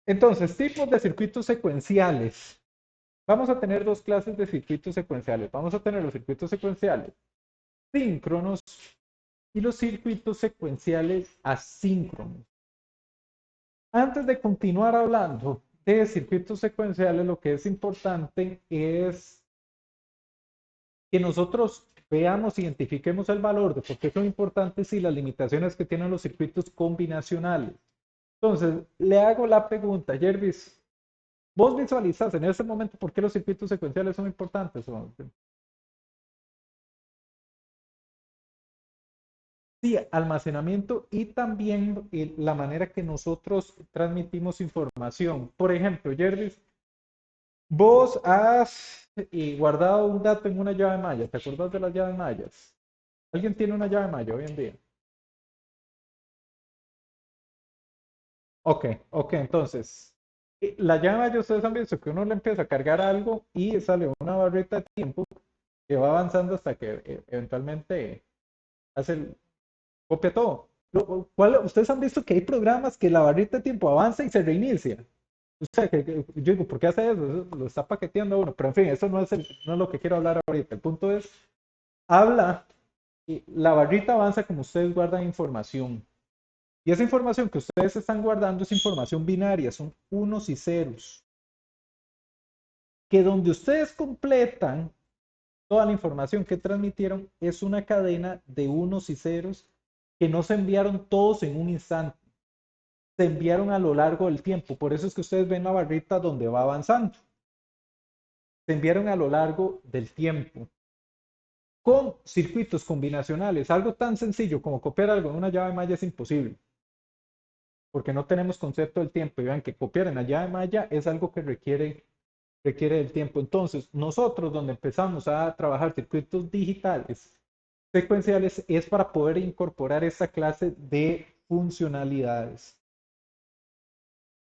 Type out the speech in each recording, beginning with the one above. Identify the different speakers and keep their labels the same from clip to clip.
Speaker 1: Entonces, tipos de circuitos secuenciales. Vamos a tener dos clases de circuitos secuenciales. Vamos a tener los circuitos secuenciales síncronos y los circuitos secuenciales asíncronos. Antes de continuar hablando de circuitos secuenciales, lo que es importante es que nosotros veamos, identifiquemos el valor de por qué son importantes y las limitaciones que tienen los circuitos combinacionales. Entonces, le hago la pregunta, Jervis, ¿vos visualizas en este momento por qué los circuitos secuenciales son importantes? Sí, almacenamiento y también la manera que nosotros transmitimos información. Por ejemplo, Jervis, vos has guardado un dato en una llave maya. ¿Te acuerdas de las llaves mayas? ¿Alguien tiene una llave maya hoy en día? Ok, ok, entonces, la llave maya ustedes han visto que uno le empieza a cargar algo y sale una barrita de tiempo que va avanzando hasta que eventualmente hace copia todo. Ustedes han visto que hay programas que la barrita de tiempo avanza y se reinicia. O sea, yo digo, ¿por qué hace eso? Eso lo está paqueteando uno. Pero en fin, eso no es lo que quiero hablar ahorita. El punto es, habla, y la barrita avanza como ustedes guardan información. Y esa información que ustedes están guardando es información binaria, son unos y ceros. Que donde ustedes completan toda la información que transmitieron es una cadena de unos y ceros que no se enviaron todos en un instante, se enviaron a lo largo del tiempo. Por eso es que ustedes ven la barrita donde va avanzando. Se enviaron a lo largo del tiempo. Con circuitos combinacionales, algo tan sencillo como copiar algo en una llave maya es imposible, porque no tenemos concepto del tiempo. Y vean que copiar en la llave maya es algo que requiere del tiempo. Entonces, nosotros donde empezamos a trabajar circuitos digitales secuenciales es para poder incorporar esta clase de funcionalidades.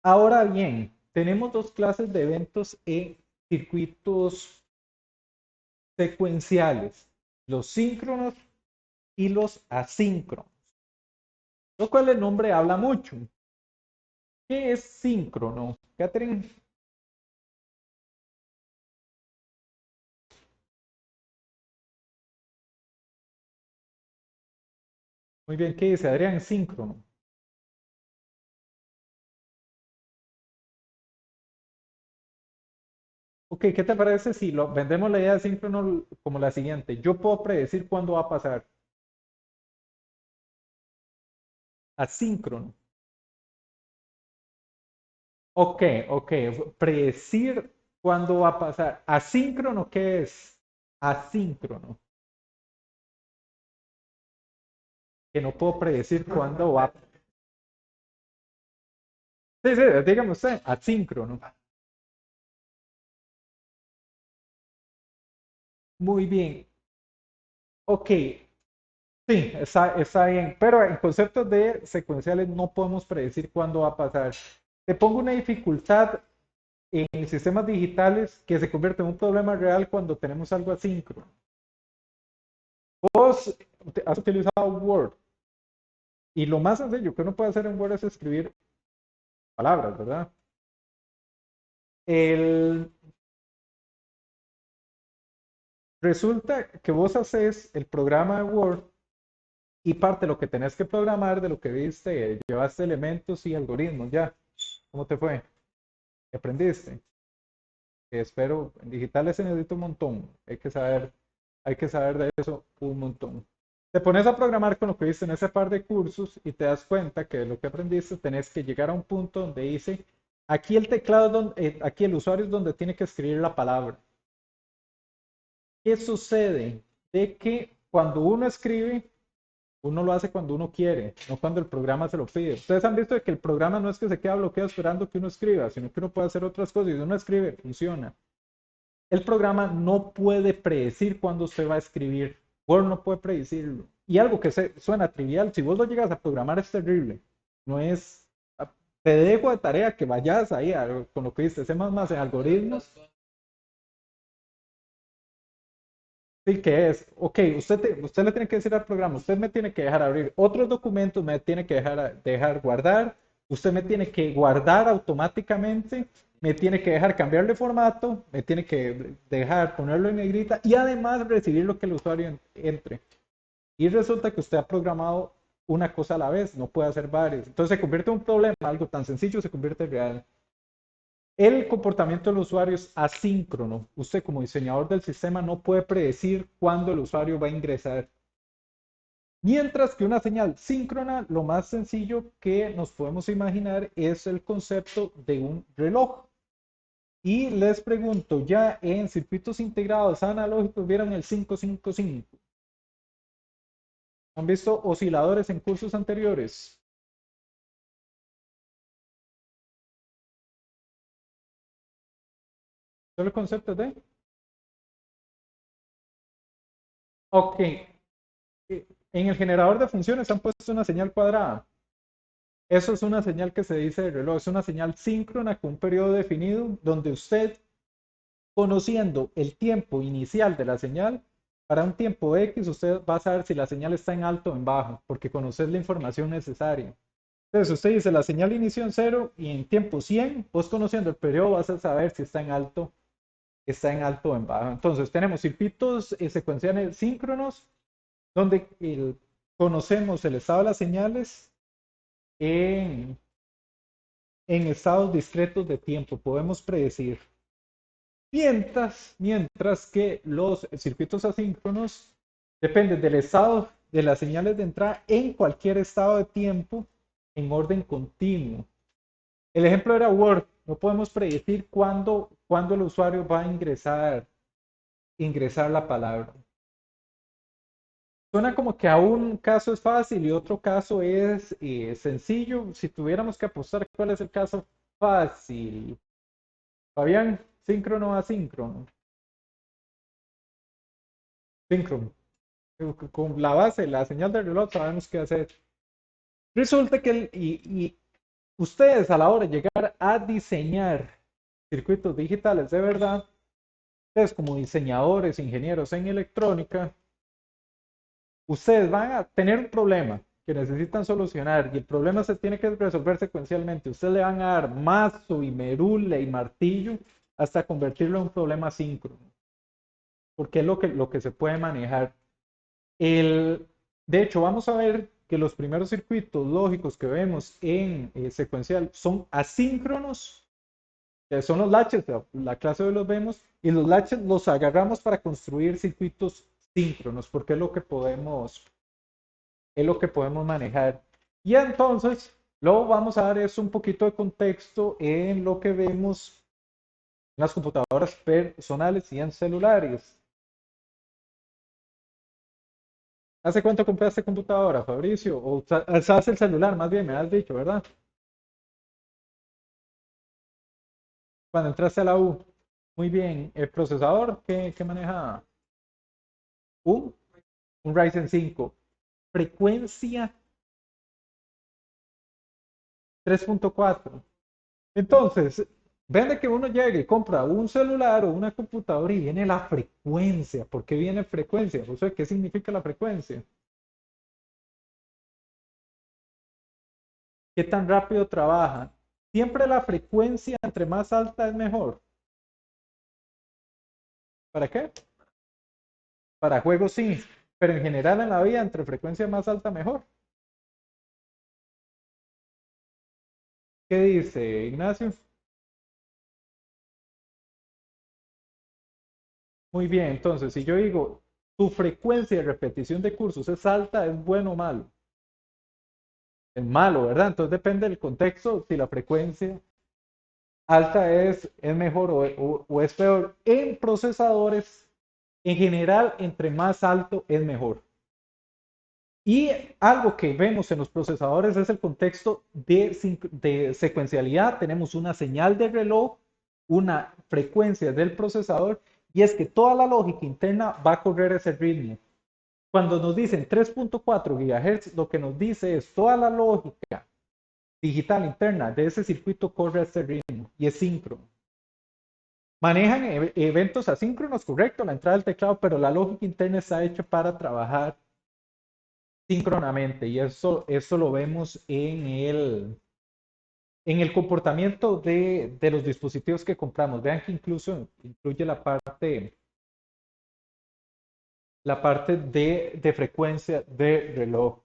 Speaker 1: Ahora bien, tenemos dos clases de eventos en circuitos secuenciales, los síncronos y los asíncronos, lo cual el nombre habla mucho. ¿Qué es síncrono? Catherine, muy bien, ¿qué dice Adrián? Síncrono. Ok, ¿qué te parece si lo vendemos la idea de síncrono como la siguiente? Yo puedo predecir cuándo va a pasar. Asíncrono. Ok, ok. Predecir cuándo va a pasar. Asíncrono, ¿qué es? Asíncrono. Que no puedo predecir cuándo va. Sí, sí, dígame usted. Asíncrono. Muy bien. Ok. Sí, está bien. Pero en conceptos de secuenciales no podemos predecir cuándo va a pasar. Te pongo una dificultad en sistemas digitales que se convierte en un problema real cuando tenemos algo asíncrono. Vos has utilizado Word y lo más sencillo que uno puede hacer en Word es escribir palabras, ¿verdad? El, Resulta que vos haces el programa de Word y parte de lo que tenés que programar, de lo que viste, llevaste elementos y algoritmos ya. ¿Cómo te fue? ¿Qué aprendiste? Espero, en digitales se necesita un montón. Hay que saber de eso un montón. Te pones a programar con lo que viste en ese par de cursos y te das cuenta que de lo que aprendiste tenés que llegar a un punto donde dice, aquí el teclado, aquí el usuario es donde tiene que escribir la palabra. ¿Qué sucede? De que cuando uno escribe, uno lo hace cuando uno quiere, no cuando el programa se lo pide. Ustedes han visto que el programa no es que se queda bloqueado esperando que uno escriba, sino que uno puede hacer otras cosas y si uno escribe, funciona. El programa no puede predecir cuándo usted va a escribir. Word no puede predecirlo. Y algo que suena trivial, si vos lo llegas a programar es terrible. No es... Te dejo de tarea que vayas ahí con lo que dices, más en algoritmos. Sí, que es, ok, usted le tiene que decir al programa, usted me tiene que dejar abrir otros documentos, me tiene que dejar guardar Usted me tiene que guardar automáticamente, me tiene que dejar cambiarle formato, me tiene que dejar ponerlo en negrita y además recibir lo que el usuario entre. Y resulta que usted ha programado una cosa a la vez, no puede hacer varias. Entonces se convierte en un problema, algo tan sencillo se convierte en real. El comportamiento del usuario es asíncrono. Usted como diseñador del sistema no puede predecir cuándo el usuario va a ingresar. Mientras que una señal síncrona, lo más sencillo que nos podemos imaginar es el concepto de un reloj. Y les pregunto, ya en circuitos integrados analógicos, ¿vieron el 555? ¿Han visto osciladores en cursos anteriores? ¿Solo el concepto de? Ok. En el generador de funciones han puesto una señal cuadrada. Eso es una señal que se dice de reloj. Es una señal síncrona con un periodo definido donde usted, conociendo el tiempo inicial de la señal, para un tiempo X usted va a saber si la señal está en alto o en bajo, porque conoces la información necesaria. Entonces usted dice la señal inició en cero y en tiempo 100, vos conociendo el periodo vas a saber si está en alto o en bajo. Entonces tenemos circuitos secuenciales síncronos donde conocemos el estado de las señales en, en estados discretos de tiempo. Podemos predecir. Mientras que los circuitos asíncronos dependen del estado de las señales de entrada en cualquier estado de tiempo en orden continuo. El ejemplo era Word. No podemos predecir cuándo el usuario va a ingresar la palabra. Suena como que a un caso es fácil y otro caso es sencillo. Si tuviéramos que apostar, ¿cuál es el caso fácil? Fabián, síncrono o asíncrono. Síncrono. Con la base, la señal del reloj, sabemos qué hacer. Resulta que y ustedes a la hora de llegar a diseñar circuitos digitales de verdad, ustedes como diseñadores, ingenieros en electrónica, ustedes van a tener un problema que necesitan solucionar y el problema se tiene que resolver secuencialmente. Ustedes le van a dar mazo y merule y martillo hasta convertirlo en un problema síncrono, porque es lo que se puede manejar. De hecho, vamos a ver que los primeros circuitos lógicos que vemos en secuencial son asíncronos, que son los latches, la clase de los vemos, y los latches los agarramos para construir circuitos síncronos, porque es lo que podemos manejar. Y entonces, luego vamos a dar eso un poquito de contexto en lo que vemos en las computadoras personales y en celulares. ¿Hace cuánto compraste computadora, Fabricio? ¿O usas el celular, más bien, me has dicho, ¿verdad? Cuando entraste a la U. Muy bien. ¿El procesador qué maneja? Un, un Ryzen 5. Frecuencia 3.4. Entonces, vende que uno llegue y compra un celular o una computadora y viene la frecuencia. ¿Por qué viene frecuencia? O sea, ¿qué significa la frecuencia? ¿Qué tan rápido trabaja? Siempre la frecuencia entre más alta es mejor. ¿Para qué? Para juegos sí, pero en general en la vida entre frecuencia más alta mejor. ¿Qué dice Ignacio? Muy bien, entonces si yo digo tu frecuencia de repetición de cursos es alta, ¿es bueno o malo? Es malo, ¿verdad? Entonces depende del contexto si la frecuencia alta es mejor o es peor. En procesadores, en general, entre más alto es mejor. Y algo que vemos en los procesadores es el contexto de secuencialidad. Tenemos una señal de reloj, una frecuencia del procesador, y es que toda la lógica interna va a correr ese ritmo. Cuando nos dicen 3.4 GHz, lo que nos dice es toda la lógica digital interna de ese circuito corre a ese ritmo y es síncrono. Manejan eventos asíncronos, correcto, la entrada del teclado, pero la lógica interna está hecha para trabajar síncronamente y eso lo vemos en el comportamiento de los dispositivos que compramos. Vean que incluso incluye la parte de frecuencia de reloj.